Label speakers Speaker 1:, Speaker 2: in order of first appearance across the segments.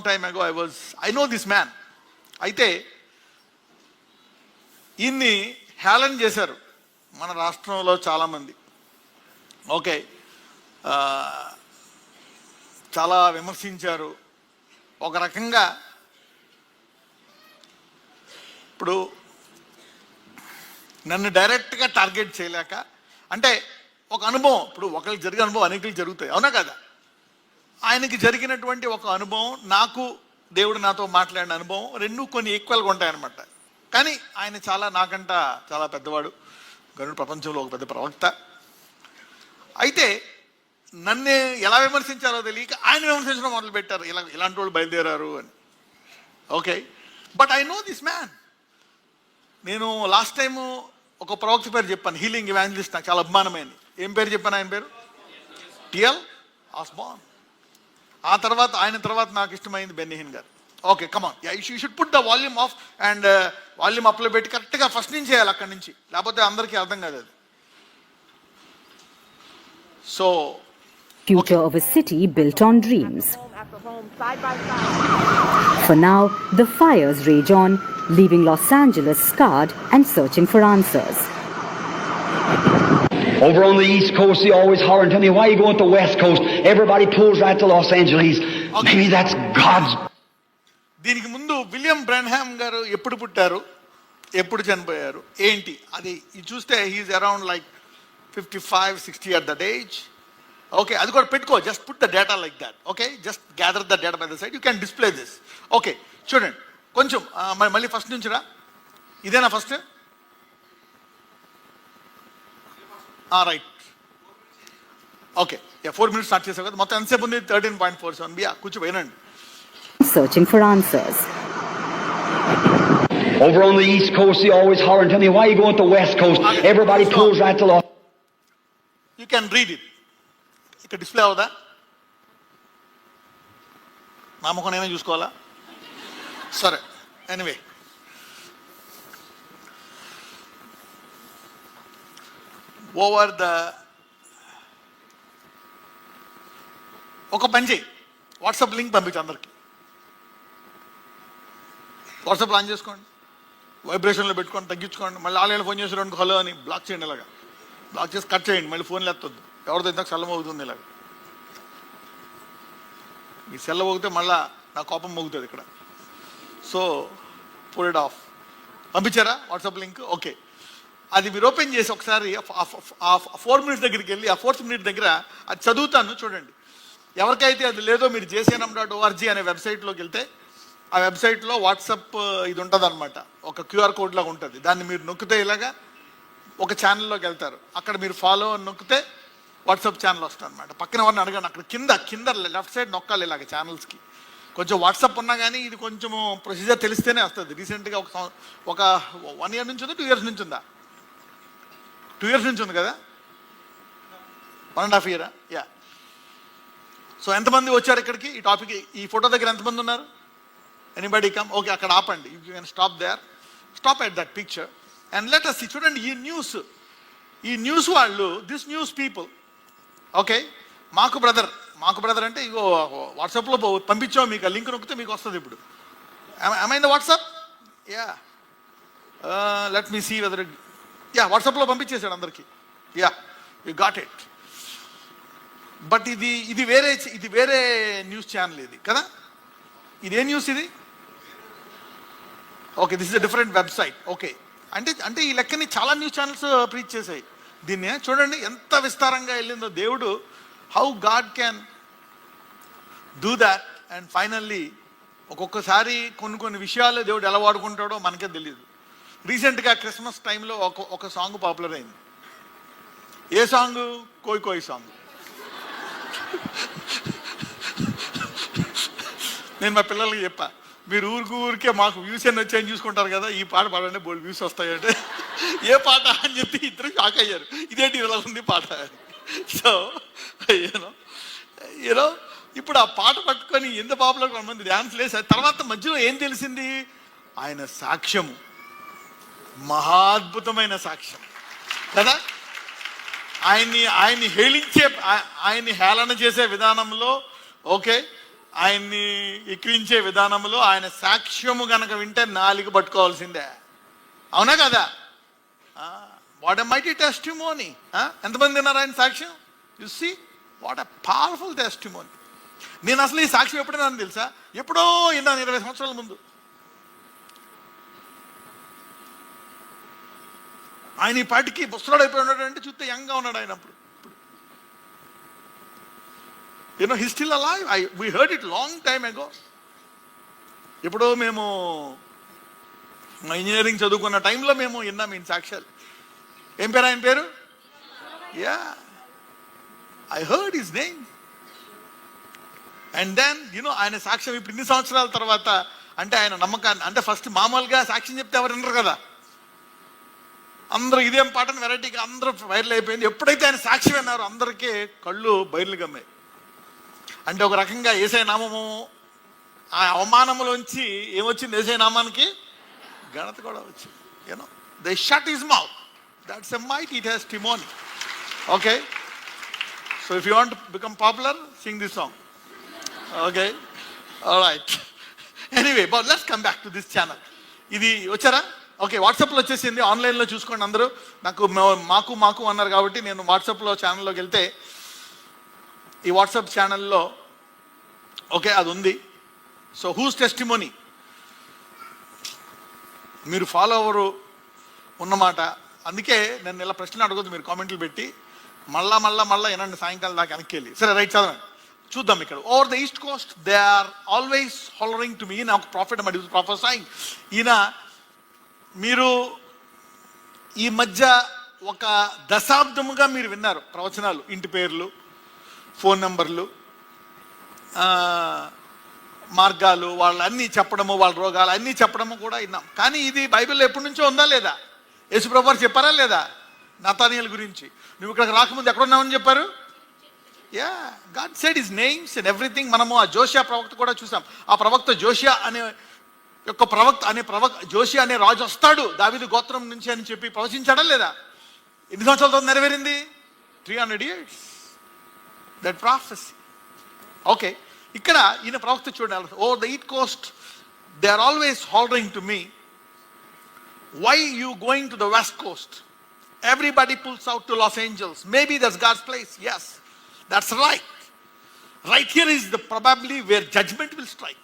Speaker 1: time ago I know this man. అయితే ఇన్ని హేళన చేశారు మన రాష్ట్రంలో చాలామంది. ఓకే, చాలా విమర్శించారు. ఒక రకంగా ఇప్పుడు నన్ను డైరెక్ట్గా టార్గెట్ చేయలేక, అంటే ఒక అనుభవం, ఇప్పుడు ఒకరికి జరిగే అనుభవం అనేకరికి జరుగుతాయి, అవునా కదా? ఆయనకి జరిగినటువంటి ఒక అనుభవం, నాకు దేవుడు నాతో మాట్లాడిన అనుభవం, రెండు కొన్ని ఈక్వల్గా ఉంటాయన్నమాట. కానీ ఆయన నాకంట చాలా పెద్దవాడు, గరుడు ప్రపంచంలో ఒక పెద్ద ప్రవక్త. అయితే నన్ను ఎలా విమర్శించాలో తెలియక ఆయన విమర్శించడం మొదలుపెట్టారు, ఇలాంటి వాళ్ళు బయలుదేరారు అని. Okay, but I know this man. నేను లాస్ట్ టైము ఒక ప్రవక్త పేరు చెప్పాను, హీలింగ్ ఇవాంజలిస్ట్, నాకు చాలా అభిమానమైంది. ఏం పేరు చెప్పాను? ఆయన పేరు టిఎల్ ఆస్బాన్. ఆ తర్వాత ఆయన తర్వాత నాకు ఇష్టమైంది బెన్నీహిన్ గారు. Okay, come on, you should put the volume off and volume అప్లో పెట్టి కరెక్ట్గా ఫస్ట్ నుంచి చేయాలి, అక్కడి నుంచి, లేకపోతే అందరికీ అర్థం కాదు అది. So
Speaker 2: future of a city built on dreams. For now, the fires rage on, leaving Los Angeles scarred and searching for answers.
Speaker 3: Over on the East Coast, they always holler and tell me, why you going to the West Coast? Everybody pulls right to Los Angeles. Okay. Maybe that's God's.
Speaker 1: దీనికి ముందు William Branham గారు ఎప్పుడు పుట్టారు, ఎప్పుడు చనిపోయారు, ఏంటి అది చూస్తే he is around like 55-60 at that age. Okay, అది కూడా పెట్టుకో, just put the data like that. Okay, just gather the data by the side, you can display this. Okay, చూడండి కొంచెం మళ్ళీ ఫస్ట్ నుంచి రా. ఇదేనా first? Right. Okay, 4 minutes start చేసావు కదా, మొత్తం ఎంతసేపు ఉంది? 13.47. బియా కూర్చో, వినండి.
Speaker 2: Searching for answers.
Speaker 3: Over on the East Coast, they always holler and tell me, why you going to the West Coast? Everybody pulls right to Los.
Speaker 1: You can read it. ఇక్కడ display అవుదా? నా ముఖం నేనే చూసుకోవాలా? సరే, anyway, over the ఒక పని చేయి, WhatsApp link పంపించు అందరికి. వాట్సాప్ ఆన్ చేసుకోండి, వైబ్రేషన్లో పెట్టుకోండి, తగ్గించుకోండి. మళ్ళీ ఆన్లైన్లో ఫోన్ చేసి 2 హలో అని బ్లాక్ చేయండి. ఇలాగా బ్లాక్ చేసి కట్ చేయండి, మళ్ళీ ఫోన్లు ఎత్తొద్దు. ఎవరితో ఇంతకు సెల్ల మోగుతుంది, ఇలాగ ఈ సెల్ల మోగితే మళ్ళీ నా కోపం మోగుతుంది ఇక్కడ. So pull it off. పంపించారా వాట్సాప్ లింక్? ఓకే, అది మీరు ఓపెన్ చేసి ఒకసారి ఆ 4 minutes దగ్గరికి వెళ్ళి ఆ 4th minute దగ్గర అది చదువుతాను, చూడండి. ఎవరికైతే అది లేదో మీరు jcnm.org అనే వెబ్సైట్లోకి వెళ్తే ఆ వెబ్సైట్లో వాట్సాప్ ఇది ఉంటుంది అనమాట, ఒక క్యూఆర్ కోడ్ లాగా ఉంటుంది. దాన్ని మీరు నొక్కితే ఇలాగా ఒక ఛానల్లోకి వెళ్తారు. అక్కడ మీరు ఫాలో అని నొక్కితే వాట్సాప్ ఛానల్ వస్తుంది అనమాట. పక్కన ఎవరిని అడగండి, అక్కడ కింద లెఫ్ట్ సైడ్ నొక్కాలి ఇలాగ ఛానల్స్కి. కొంచెం వాట్సాప్ ఉన్నా కానీ ఇది కొంచెము ప్రొసీజర్ తెలిస్తేనే వస్తుంది. రీసెంట్గా ఒక 1 year నుంచి ఉందా, 2 years నుంచి ఉందా? 2 years నుంచి ఉంది కదా, 1.5 year. యా. సో ఎంతమంది వచ్చారు ఇక్కడికి ఈ టాపిక్? ఈ ఫోటో దగ్గర ఎంతమంది ఉన్నారు? Anybody come? ఓకే, అక్కడ ఆపండి. You can stop there, stop at that picture and let us see. చూడండి ఈ న్యూస్ వాళ్ళు, దిస్ న్యూస్ పీపుల్. ఓకే, మాకు బ్రదర్ అంటే ఇగో వాట్సాప్లో పంపించాం, మీకు ఆ లింక్ నొక్కితే మీకు వస్తుంది. ఇప్పుడు am I in the WhatsApp? Yeah, let me see whether. Yeah, వాట్సాప్లో పంపించేశాడు అందరికీ. Yeah, you got it. But ఇది వేరే న్యూస్ ఛానల్ ఇది కదా. ఇదే న్యూస్ ఇది. Okay, this is a different website. Okay, అంటే ఈ లెక్కని చాలా న్యూస్ ఛానల్స్ ప్రీచ్ చేశాయి దీన్ని. చూడండి ఎంత విస్తారంగా వెళ్ళిందో. దేవుడు, how God can do that. And finally ఒక్కొక్కసారి కొన్ని విషయాలు దేవుడు ఎలా వాడుకుంటాడో మనకే తెలియదు. రీసెంట్గా క్రిస్మస్ టైంలో ఒక సాంగ్ పాపులర్ అయింది. ఏ సాంగ్? కోయి సాంగ్. నేను మా పిల్లలకి చెప్పా, మీరు ఊరికే మాకు వ్యూస్ ఎన్ని వచ్చాయని చూసుకుంటారు కదా, ఈ పాట పాడండి, బోల్డ్ వ్యూస్ వస్తాయంటే ఏ పాట అని చెప్పి ఇద్దరు షాక్ అయ్యారు, ఇదేంటి ఇలా ఉంది పాట అని. సో యూనో ఇప్పుడు ఆ పాట పట్టుకొని ఎంత పాపులర్ కొంతమంది డ్యాన్స్ వేసారు. తర్వాత మధ్యలో ఏం తెలిసింది? ఆయన సాక్ష్యము మహాద్భుతమైన సాక్ష్యం కదా. ఆయన్ని హేళన చేసే విధానంలో ఓకే ఆయన్ని ఎక్కిరించే విధానంలో ఆయన సాక్ష్యము గనక వింటే నాలుగు పట్టుకోవాల్సిందే. అవునా కదా? What a mighty testimony. ఎంతమంది విన్నారు ఆయన సాక్ష్యం? You see what a powerful testimony. నేను అసలు ఈ సాక్ష్యం ఎప్పుడైనా తెలుసా? ఎప్పుడో విన్నాను 20 సంవత్సరాల ముందు. ఆయన ఈ పాటికి ముసలాడు అయిపోయి ఉన్నాడు అంటే చూస్తే యంగ్గా ఉన్నాడు ఆయన అప్పుడు. You know he still alive. We heard it long time అగో. ఎప్పుడో మేము ఇంజనీరింగ్ చదువుకున్న టైంలో మేము విన్నాం ఈయన సాక్ష్యాలు. ఏం పేరు ఆయన పేరు? Yeah, I heard his name. And then ఆయన సాక్ష్యం ఇప్పుడు ఇన్ని సంవత్సరాల తర్వాత అంటే ఆయన నమ్మకాన్ని, అంటే ఫస్ట్ మామూలుగా సాక్ష్యం చెప్తే ఎవరు వినరు కదా, అందరూ ఇదేం పాటను వెరైటీగా అందరూ వైరల్ అయిపోయింది. ఎప్పుడైతే ఆయన సాక్ష్యం విన్నారో అందరికీ కళ్ళు బయలు గమ్మాయి. అంటే ఒక రకంగా యేసయ్య నామము ఆ అవమానంలోంచి ఏమొచ్చింది? యేసయ్య నామానికి ఘనత కూడా వచ్చింది. You know they shut his mouth. That's a mighty testimony. Okay, so if you want to become popular, Singh this song. Okay, alright. Anyway, but let's come back to this channel. ఇది వచ్చారా? ఓకే, వాట్సాప్లో వచ్చేసింది. ఆన్లైన్లో చూసుకోండి అందరూ. నాకు మాకు అన్నారు కాబట్టి నేను వాట్సాప్లో ఛానల్లోకి వెళ్తే ఈ వాట్సాప్ ఛానల్లో ఓకే అది ఉంది. సో హూస్ టెస్టిమోనీ, మీరు ఫాలోవరు ఉన్నమాట. అందుకే నేను ఇలా ప్రశ్నలు అడగొద్దు, మీరు కామెంట్లు పెట్టి మళ్ళా వినండి సాయంకాలం దాకా వెనక్కి వెళ్ళి. సరే రైట్, చదవండి చూద్దాం. ఇక్కడ over the east coast they are always hollering to me. ఈయన ఒక ప్రాఫిట్ మరి ప్రొఫెసయింగ్. ఈయన మీరు ఈ మధ్య ఒక దశాబ్దముగా మీరు విన్నారు ప్రవచనాలు, ఇంటి పేర్లు, ఫోన్ నెంబర్లు, మార్గాలు, వాళ్ళు అన్నీ చెప్పడము, వాళ్ళ రోగాలు అన్నీ చెప్పడము కూడా విన్నాం. కానీ ఇది బైబిల్లో ఎప్పటి నుంచో ఉందా లేదా? యేసుప్రభు వారు చెప్పారా లేదా నతానియేలు గురించి? నువ్వు ఇక్కడికి రాకముందు ఎక్కడున్నావని చెప్పారు? Yeah, God said his names and everything. మనము ఆ జోషియా ప్రవక్త కూడా చూసాం. ఆ ప్రవక్త జోషియా అనే జోషియా అనే రాజు వస్తాడు దావీదు గోత్రం నుంచి అని చెప్పి ప్రవచించాడా లేదా? ఎన్ని సంవత్సరాలతో నెరవేరింది? 300 years దట్ ప్రాఫెసీ. ఓకే, ఇక్కడ ఈయన ప్రవక్త చూడాలి. Over the east coast they are always hollering to me. Why you going to the west coast? Everybody pulls out to Los Angeles. Maybe that's God's place. Yes, that's right. Right here is the probably where judgment will strike.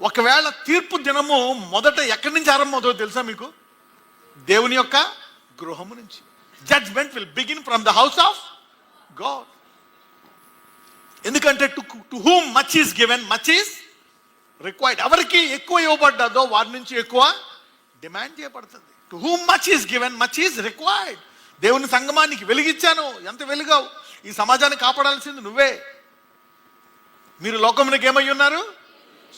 Speaker 1: ఒకవేళ తీర్పు దినము మొదట ఎక్కడి నుంచి ఆరంభమవుతుందో తెలుసా మీకు? దేవుని యొక్క గృహము నుంచి. Judgment will begin from the house of God. ఎందుకంటే to whom much is given much is required. ఎవరికి ఎక్కువ ఇవ్వబడ్డదో వారి నుంచి ఎక్కువ డిమాండ్ చేయబడుతుంది. To whom much is given much is required. దేవుని సంగమానికి వెలిగిచ్చాను, ఎంత వెలుగావు? ఈ సమాజాన్ని కాపాడాల్సింది నువ్వే. మీరు లోకమునికి ఏమై ఉన్నారు?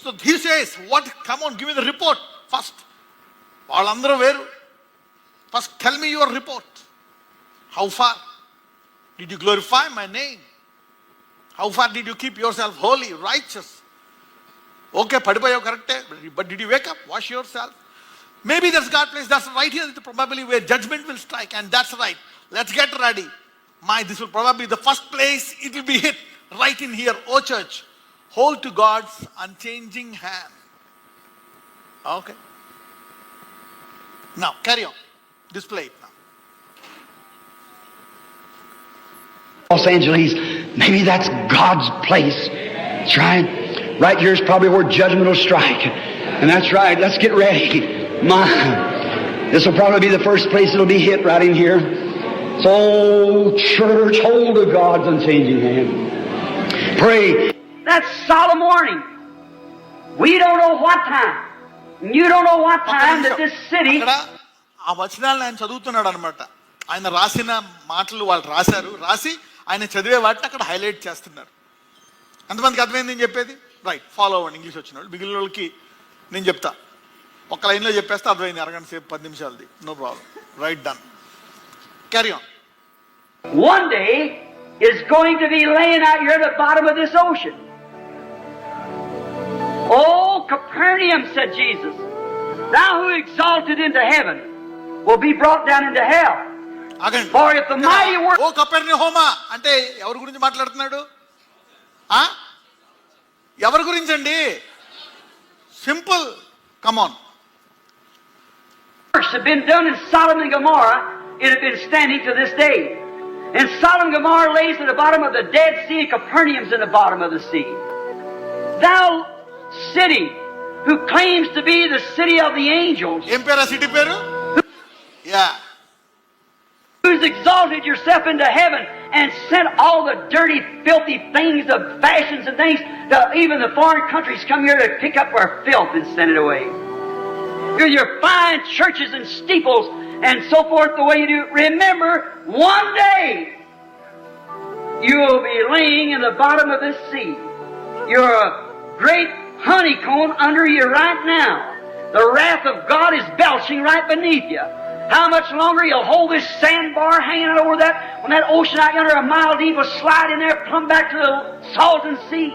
Speaker 1: So he says, what? Come on, give me the report first. వాళ్ళందరూ వేరు. First tell me your report. How far did you glorify my name? How far did you keep yourself holy, righteous? Okay, పడిపోయావు కరెక్టే, but did you wake up, wash yourself? Maybe that's God's place. That's right here, probably where judgment will strike, and that's right. Let's get ready. This will probably be the first place it will be hit, right in here. Oh church, hold to God's unchanging hand. Okay. Now, carry on. Display it now.
Speaker 3: Los Angeles, maybe that's God's place. That's right. Right here is probably where judgment will strike. And that's right. Let's get ready. This will probably be the first place it'll be hit, right in here. So, church, hold to God's unchanging hand. Pray.
Speaker 4: That's solemn warning. We don't know what time. You don't know what time that this city.
Speaker 1: ఆ వచనాలను ఆయన చదువుతున్నాడు అనమాట. ఆయన రాసిన మాటలు వాళ్ళు రాసి ఆయన చదివే వాటిని అక్కడ హైలైట్ చేస్తున్నారు. ఎంతమందికి అర్థమైంది నేను చెప్పేది? రైట్, ఫాలో అవ్వండి. ఇంగ్లీష్ వచ్చిన వాళ్ళు, మిగిలిన వాళ్ళకి నేను చెప్తా. ఒక లైన్లో చెప్పేస్తే అర్థమైంది. అరగంట సేపు 10 నిమిషాలది, no problem. Right, done. Carry on.
Speaker 4: One day is going to be laying out here at the bottom of this ocean. Oh, Capernaum, said Jesus, thou who exalted into heaven will be brought down into hell. For if the mighty work.
Speaker 1: ఓ కపెర్నహూమా అంటే ఎవరి గురించి మాట్లాడుతున్నాడు? ఎవరి గురించి అండి? Simple, come on.
Speaker 4: Works had been done in Sodom and Gomorrah, it had been standing to this day. And Sodom and Gomorrah lays at the bottom of the Dead Sea, and Capernaum's in the bottom of the sea. Thou city, who claims to be the city of the angels,
Speaker 1: ఏం పేరు ఆ city పేరు? Yeah,
Speaker 4: who's exalted yourself into heaven and sent all the dirty, filthy things, the fashions and things, even the foreign countries come here to pick up our filth and send it away. With your fine churches and steeples and so forth, the way you do. Remember, one day you will be laying in the bottom of this sea. You're a great honeycomb under you right now. The wrath of God is belching right beneath you. How much longer you'll hold this sandbar hanging over that, when that ocean out yonder a mile deep will slide in there, plumb back to the Salton Sea.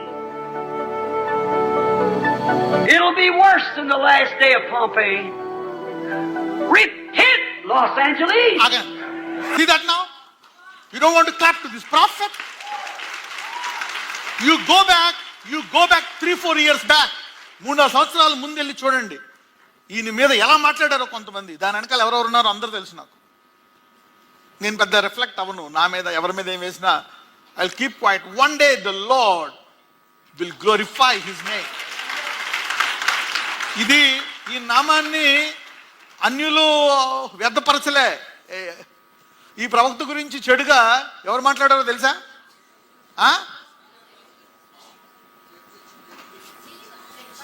Speaker 4: It'll be worse than the last day of Pompeii. Repent, Los Angeles!
Speaker 1: again. See that now? You don't want to clap to this prophet? You go back 3-4 years back. 3-4 సంవత్సరాల ముందెళ్ళి చూడండి ఈయన మీద ఎలా మాట్లాడారో కొంతమంది. దాని వెనకాల ఎవరెవరు ఉన్నారో అందరూ తెలుసు నాకు. నేను పెద్ద రిఫ్లెక్ట్ అవ్వను నా మీద, ఎవరి మీద ఏం వేసినా. I will keep quiet. One day the Lord will glorify his name. ఇది ఈ నామాన్ని అన్యులు వ్యర్థపరచలే. ఈ ప్రవక్త గురించి చెడుగా ఎవరు మాట్లాడారో తెలుసా?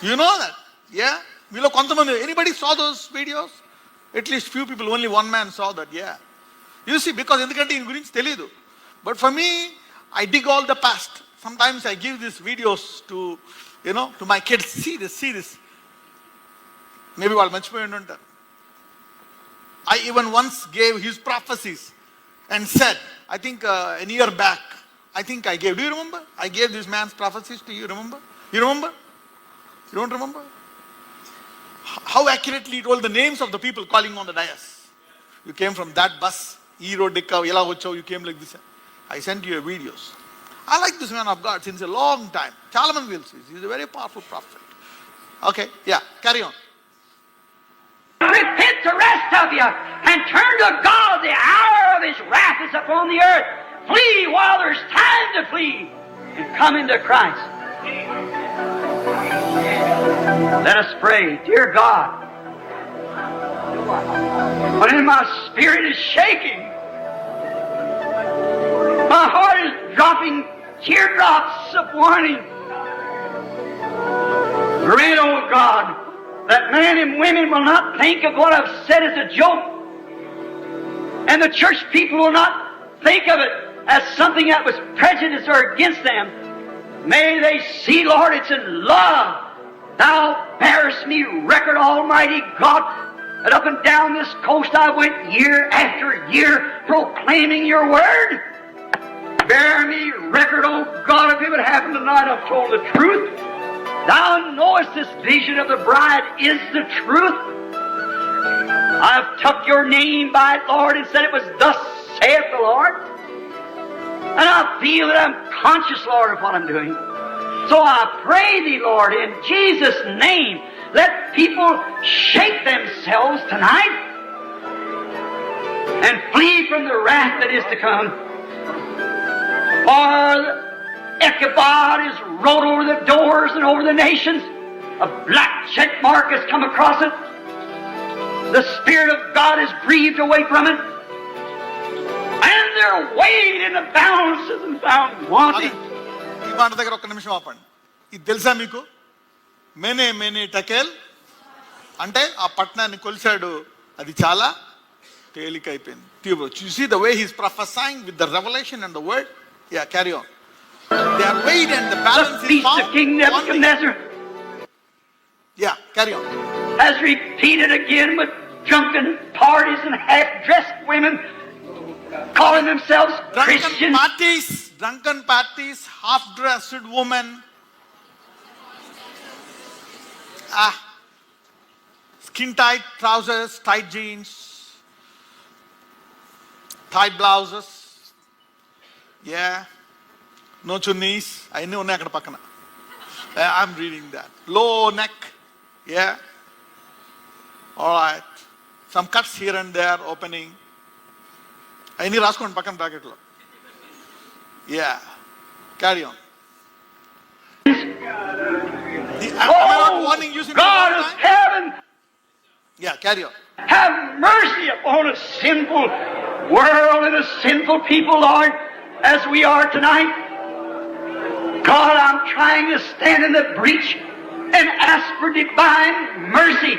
Speaker 1: You know that? యా, మీలో కొంతమంది, anybody saw those videos? At least few people, only one man saw that. Yeah, you see, because ఎందుకంటే ఈయన గురించి తెలియదు. But for me, I dig all the past. Sometimes I give these videos to, to my kids. See this. Maybe వాళ్ళు మర్చిపోయి ఉంటారు. I even once gave his prophecies and said, I think a year back, I think I gave. Do you remember? I gave this man's prophecies to you. Remember? You remember? You don't remember? How accurately he told the names of the people calling on the dais. You came from that bus. Ero Dikka, Ela Vacho, you came like this. I sent you videos. I like this man of God since a long time. Chalaman will see. He's a very powerful prophet. Okay, yeah, carry on.
Speaker 4: Repent, the rest of you, and turn to God. The hour of His wrath is upon the earth. Flee while there's time to flee, and come into Christ. Let us pray. Dear God, when my spirit is shaking, my heart is dropping teardrops of warning. Grant, oh God, that men and women will not think of what I've said as a joke, and the church people will not think of it as something that was prejudice or against them. May they see, Lord, it's in love. Thou bearest me record, Almighty God, that up and down this coast I went year after year proclaiming your word. Bear me record, oh God, if it would happen tonight I've told the truth. Thou knowest this vision of the bride is the truth. I've took your name by it, Lord, and said it was thus saith the Lord. And I feel that I'm conscious, Lord, of what I'm doing. So I pray thee, Lord, in Jesus' name, let people shake themselves tonight and flee from the wrath that is to come. For Ichabod is wrote over the doors and over the nations. A black check mark has come across it. The Spirit of God is breathed away from it. And they're weighed in the balances and found wanting.
Speaker 1: ఈ మాట దగ్గర ఒక్క నిమిషం ఆపండి. ఇది తెలుసా మీకు? మేనే టకేల్ అంటే ఆ పట్టణాన్ని కొలిచాడు, అది చాలా తేలికైపోయింది. You see the way he's prophesying with the revelation and the word? Yeah, carry on. They are weighed and the balance
Speaker 4: The
Speaker 1: is
Speaker 4: feast
Speaker 1: found
Speaker 4: of King Nebuchadnezzar
Speaker 1: Yeah, carry on.
Speaker 4: has repeated again with drunken parties and half-dressed women calling themselves Christians.
Speaker 1: Drunken parties, half-dressed women, skin-tight trousers, tight jeans, tight blouses, yeah, no chunnis, అవన్నీ ఉన్నాయి అక్కడ పక్కన. I'm reading that. Low neck. Yeah. All right. Some cuts here and there, opening. Any raskon pakan bracket lo. Yeah. Carry on. Am I not warning you?
Speaker 4: God of heaven,
Speaker 1: Yeah, carry on.
Speaker 4: have mercy upon a sinful world and a sinful people, Lord, as we are tonight. God, I'm trying to stand in the breach and ask for divine mercy,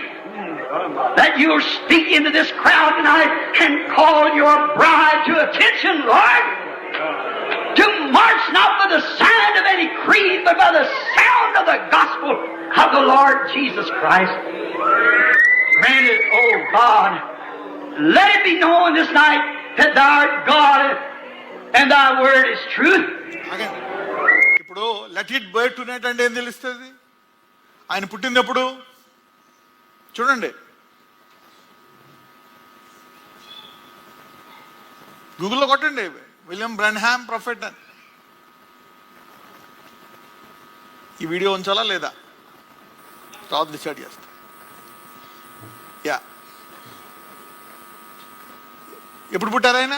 Speaker 4: that you'll speak into this crowd tonight and call your bride to attention, Lord, to march not by the sound of any creed, but by the sound of the gospel of the Lord Jesus Christ. Grant it, oh God, let it be known this night that thou art God and thy word is truth.
Speaker 1: Again. ఇప్పుడు let it bird tonight అంటే ఏం తెలుస్తుంది? ఆయన పుట్టినప్పుడు చూడండి, గూగుల్లో కొట్టండి William Branham prophet అని. ఈ వీడియో ఉంచాలా లేదా తర్వాత డిసైడ్ చేస్తా. యా, ఎప్పుడు పుట్టారు ఆయన?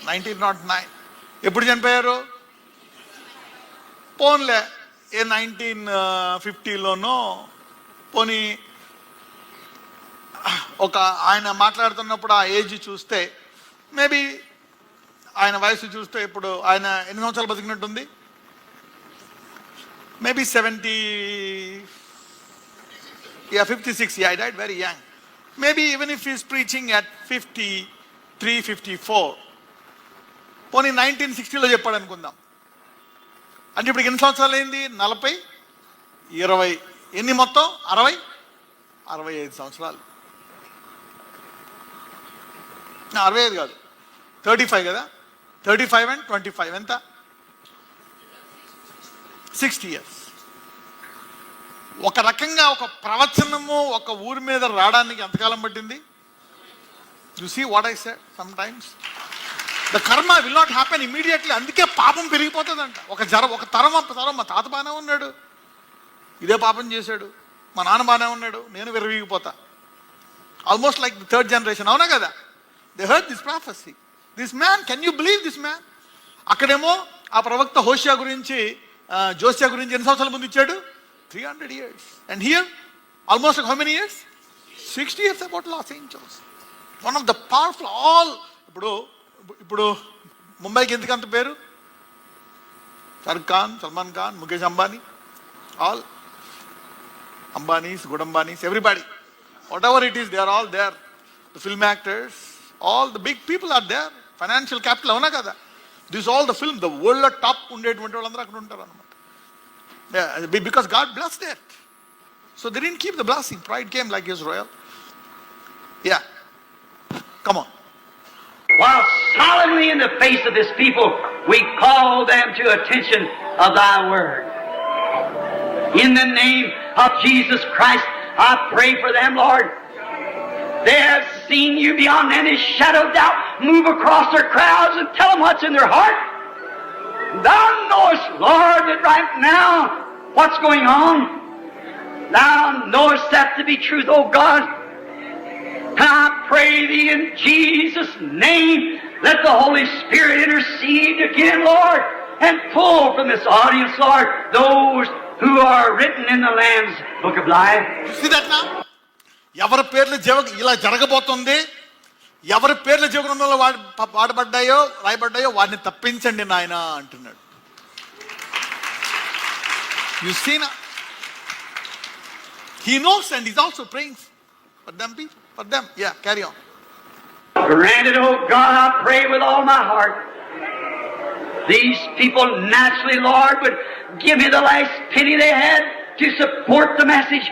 Speaker 1: 1909. ఎప్పుడు చనిపోయారు? పోన్లే, ఏ 1950లోనో పోనీ ఒక ఆయన మాట్లాడుతున్నప్పుడు ఆ ఏజ్ చూస్తే మేబీ ఆయన వయసు చూస్తే ఇప్పుడు ఆయన ఎన్ని సంవత్సరాలు బతికినట్టుంది? Maybe 56. I died very young. Maybe even if he's preaching at 53, 54, పోనీ 1960లో చెప్పాడు అనుకుందాం. అంటే ఇప్పుడు ఎన్ని సంవత్సరాలు అయింది? 40, 20, ఎన్ని మొత్తం? 60, 65 సంవత్సరాలు. 65 కాదు, 35 కదా. 35 and 25 ఎంత? 60 years. ఒక రకంగా ఒక ప్రవచనము ఒక ఊరి మీద రావడానికి ఎంతకాలం పట్టింది? You see what I said sometimes the karma will not happen immediately. అందుకే పాపం పెరిగిపోతుందంట. ఒక తరం మా తాత బాగానే ఉన్నాడు, ఇదే పాపం చేశాడు, మా నాన్న బాగానే ఉన్నాడు, నేను విరవీగిపోతా. Almost like the third generation, అవునా కదా? They heard this prophecy. This man, can you believe this man? అక్కడేమో ఆ ప్రవక్త హోషియా గురించి, జోసియా గురించి ఎన్ని సంవత్సరాల ముందు ఇచ్చాడు? 300 years. And here, almost like how many years? 60 years about Los Angeles. One of the powerful, all, ఇప్పుడు ముంబైకి ఎందుకు అంత పేరు? Shahrukh Khan, Salman Khan, Mukesh Ambani, all Ambanis, good Ambanis, everybody. Whatever it is, they are all there. The film actors, all the big people are there. Financial capital, అవునా కదా? This is all the film, the world top ఉండేటువంటి వాళ్ళందరూ అక్కడ ఉంటారు అన్నమాట. Yeah, because God blessed it. So they didn't keep the blessing. Pride came like Israel. Yeah. Come on.
Speaker 4: While solemnly in the face of this people, we call them to attention of thy word. In the name of Jesus Christ, I pray for them, Lord. They have seen you beyond any shadow of doubt. Move across their crowds and tell them what's in their heart. Thou knowest, Lord, that right now what's going on. Thou knowest that to be truth, oh God. And I pray thee in Jesus' name, let the Holy Spirit intercede again, Lord, and pull from this audience, Lord, those who are written in the Lamb's Book of Life.
Speaker 1: You see that now? ఎవరి పేర్లు ఇలా జరగబోతుంది, ఎవరి పేర్లు జీవగ్రంథంలో రాయబడ్డాయో వాడిని తప్పించండి నాయన అంటున్నాడు. You see now? He knows and he's also praying for them people. For them. Yeah, carry on.
Speaker 4: Granted, oh God, I pray with all my heart. These people naturally, Lord, would give me the last penny they had to support the message.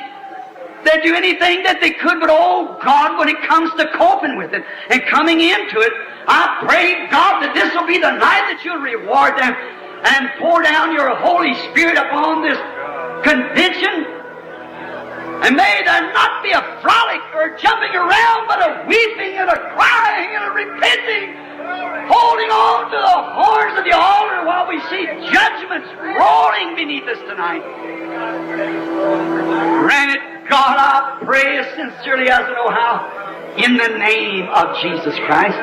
Speaker 4: They'd do anything that they could, but oh God, when it comes to coping with it and coming into it, I pray, God, that this will be the night that you'll reward them and pour down your Holy Spirit upon this convention. And may there not be a frolic or jumping around, but a weeping and a crying and a repenting holding on to the horns of the altar while we see judgments rolling beneath us tonight. Grant it, God, I pray as sincerely as I know how, in the name of Jesus Christ.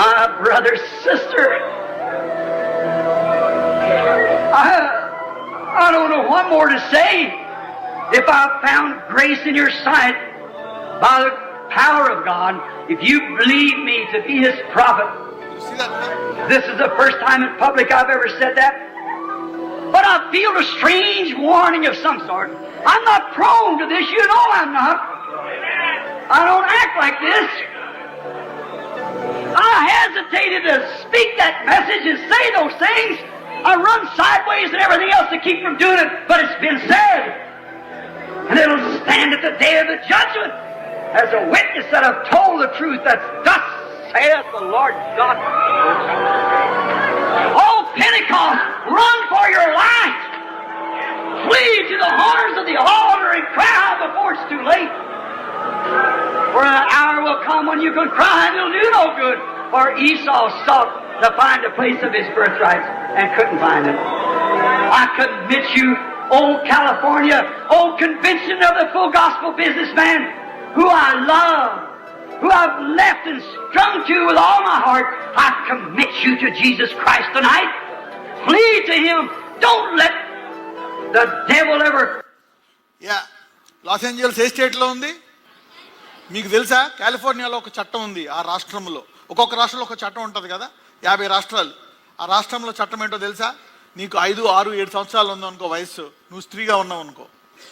Speaker 4: My brother, sister, I don't know what more to say. If I found grace in your sight by the power of God, if you believe me to be His prophet,
Speaker 1: You see that? Huh?
Speaker 4: this is the first time in public I've ever said that. But I feel a strange warning of some sort. I'm not prone to this. You know I'm not. I don't act like this. I hesitated to speak that message and say those things. I run sideways and everything else to keep from doing it, but it's been said. And it'll stand at the day of the judgment as a witness that I've told the truth. That's thus saith the Lord God. Oh, Pentecost, run for your life. Flee to the horns of the altar and cry out before it's too late. For an hour will come when you can cry and it'll do no good. For Esau sought to find a place of his birthright and couldn't find it. I commit you, old California, old convention of the full gospel businessman, who I love, who I've left and strung to with all my heart. I commit you to Jesus Christ tonight. Flee to Him. Don't let the devil ever...
Speaker 1: yeah Los Angeles ఏ స్టేట్లో ఉంది మీకు తెలుసా? కాలిఫోర్నియాలో ఒక చట్టం ఉంది. ఆ రాష్ట్రంలో ఒక్కొక్క రాష్ట్రంలో ఒక చట్టం ఉంటుంది కదా, 50 రాష్ట్రాలు. ఆ రాష్ట్రంలో చట్టం ఏంటో తెలుసా? నీకు 5, 6, 7 సంవత్సరాలు ఉందనుకో వయస్సు, నువ్వు స్త్రీగా ఉన్నావు అనుకో,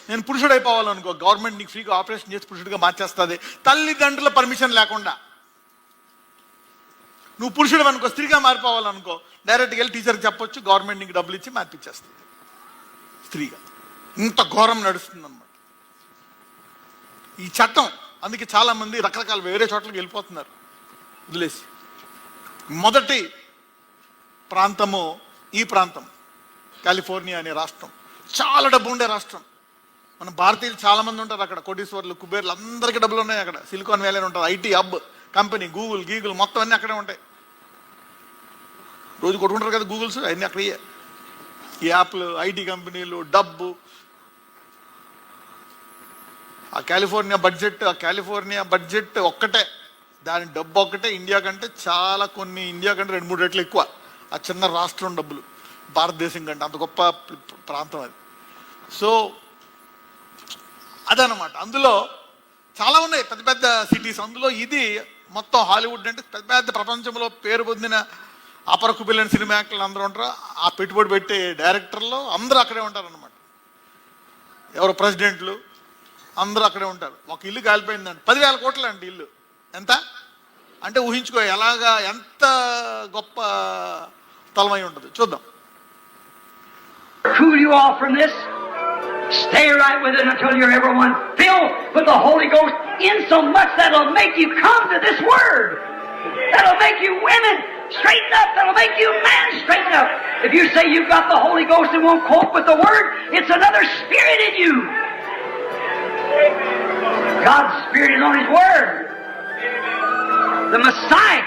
Speaker 1: నేను పురుషుడు అయిపోవాలనుకో, గవర్నమెంట్ నీకు ఫ్రీగా ఆపరేషన్ చేసి పురుషుడిగా మార్చేస్తుంది, తల్లిదండ్రుల పర్మిషన్ లేకుండా. నువ్వు పురుషుడు అనుకో, స్త్రీగా మారిపోవాలనుకో, డైరెక్ట్గా వెళ్ళి టీచర్కి చెప్పొచ్చు, గవర్నమెంట్ నీకు డబ్బులు ఇచ్చి మార్పించేస్తుంది స్త్రీగా. ఇంత ఘోరం నడుస్తుంది అన్నమాట ఈ చట్టం. అందుకే చాలా మంది రకరకాల వేరే చోట్లకి వెళ్ళిపోతున్నారు వదిలేసి. మొదటి ప్రాంతము ఈ ప్రాంతం, కాలిఫోర్నియా అనే రాష్ట్రం. చాలా డబ్బు ఉండే రాష్ట్రం. మన భారతీయులు చాలా మంది ఉంటారు అక్కడ, కోటీశ్వర్లు, కుబేర్లు, అందరికీ డబ్బులు ఉన్నాయి అక్కడ. సిలికాన్ వ్యాలీ అని ఉంటుంది, ఐటీ హబ్ కంపెనీ, గూగుల్ మొత్తం అన్నీ అక్కడే ఉంటాయి. రోజు కొట్టుకుంటారు కదా గూగుల్స్, అన్నీ అక్కడే. ఈ యాప్లు, ఐటీ కంపెనీలు, డబ్బు. ఆ కాలిఫోర్నియా బడ్జెట్ ఒక్కటే, దాని డబ్బు ఒక్కటే ఇండియా కంటే ఇండియా కంటే 2-3 రెట్లు ఎక్కువ. ఆ చిన్న రాష్ట్రం డబ్బులు భారతదేశం కంటే, అంత గొప్ప ప్రాంతం అది. సో అదనమాట. అందులో చాలా ఉన్నాయి పెద్ద పెద్ద సిటీస్. అందులో ఇది మొత్తం హాలీవుడ్ అంటే పెద్ద పెద్ద ప్రపంచంలో పేరు పొందిన అపర కుబిలియన్ సినిమా యాక్టర్లు అందరూ ఉంటారు. ఆ పెట్టుబడి పెట్టే డైరెక్టర్లు అందరూ అక్కడే ఉంటారు అన్నమాట. ఎవరు ప్రెసిడెంట్లు అందరూ అక్కడే ఉంటారు. ఒక ఇల్లు కాలిపోయిందండి, 10,000 కోట్లు అండి ఇల్లు. ఎంత అంటే ఊహించుకో, ఎలాగా ఎంత గొప్ప తలమై ఉంటుంది. చూద్దాం.
Speaker 4: Cool you off from this. Stay right with it until you're everyone filled with the Holy Ghost in so much that'll make you come to this Word. That'll make you women straighten up. That'll make you men straighten up. If you say you've got the Holy Ghost and won't cope with the Word, it's another spirit in you. God's Spirit is on His Word. The Messiah,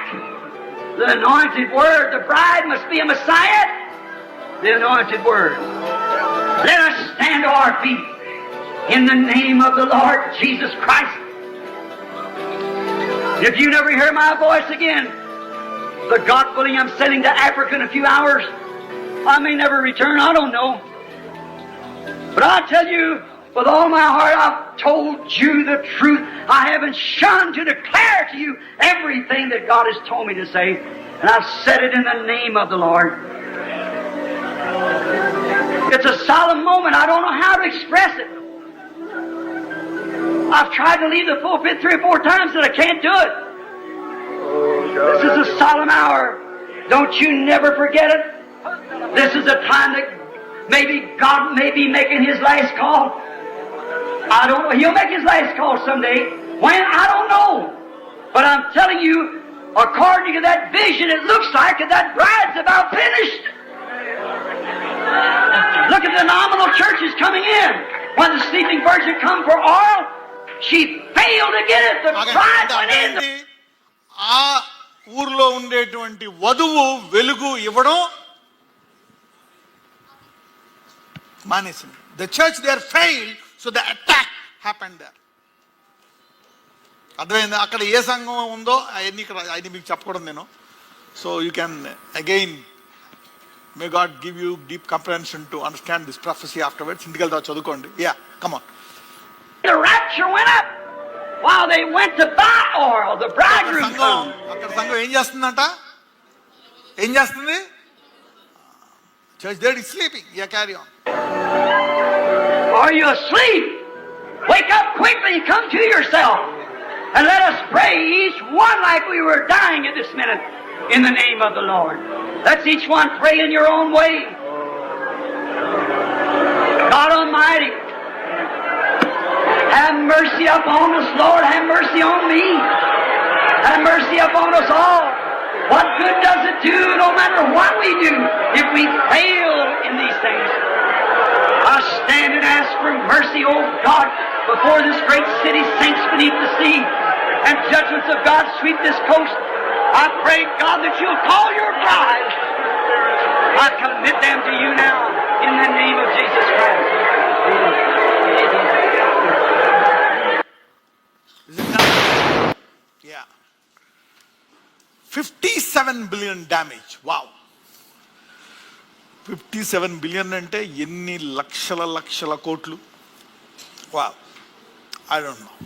Speaker 4: the anointed Word. The bride must be a Messiah. The anointed Word. Let us stand to our feet in the name of the Lord Jesus Christ. If you never hear my voice again, the God willing, I'm sailing to Africa in a few hours. I may never return, I don't know. But I tell you, with all my heart, I've told you the truth. I haven't shunned to declare to you everything that God has told me to say. And I've said it in the name of the Lord. It's a solemn moment. I don't know how to express it. I've tried to leave the pulpit 3 or 4 times and I can't do it. This is a solemn hour. Don't you never forget it. This is a time that maybe God may be making His last call. I don't know. He'll make His last call someday. When? I don't know. But I'm telling you, according to that vision, it looks like that bride's about finished. Look at the nominal churches coming in. When the sleeping virgin come for oil, she failed to get it. The bride went in.
Speaker 1: ఏంటి? ఆ ఊర్లో ఉండేటువంటి వధువు వెలుగు ఇవ్వడం మానేసింది. The church they are failed, so the attack happened there. అర్థమైంది? అక్కడ ఏ సంఘం ఉందో అవన్నీ ఇక్కడ అవన్నీ మీకు చెప్పకూడదు నేను. So you can again, may God give you deep comprehension to understand this ప్రొఫెసీ afterwards. ఇంటికి వెళ్తా చదువుకోండి. Yeah, come on.
Speaker 4: The rapture went up while they went to buy oil. The bridegroom come.
Speaker 1: అక్కడ సంఘం ఏం చేస్తుందంట? ఏం చేస్తుంది? Church there is sleeping. Yeah, carry on.
Speaker 4: Are you asleep? Wake up quickly, come to yourself, and let us pray each one like we were dying at this minute in the name of the Lord. Let's each one pray in your own way. God Almighty, have mercy upon us, Lord. Have mercy on me. Have mercy upon us all. What good does it do, no matter what we do, if we fail in these things? I stand and ask for mercy, oh God, before this great city sinks beneath the sea and judgments of God sweep this coast. I pray, God, that you'll call your bride. I commit them to you now in the name of Jesus Christ.
Speaker 1: Yeah. 57 billion damage. Wow. 57 billion అంటే ఎన్ని లక్షల కోట్లు. Wow. I don't know.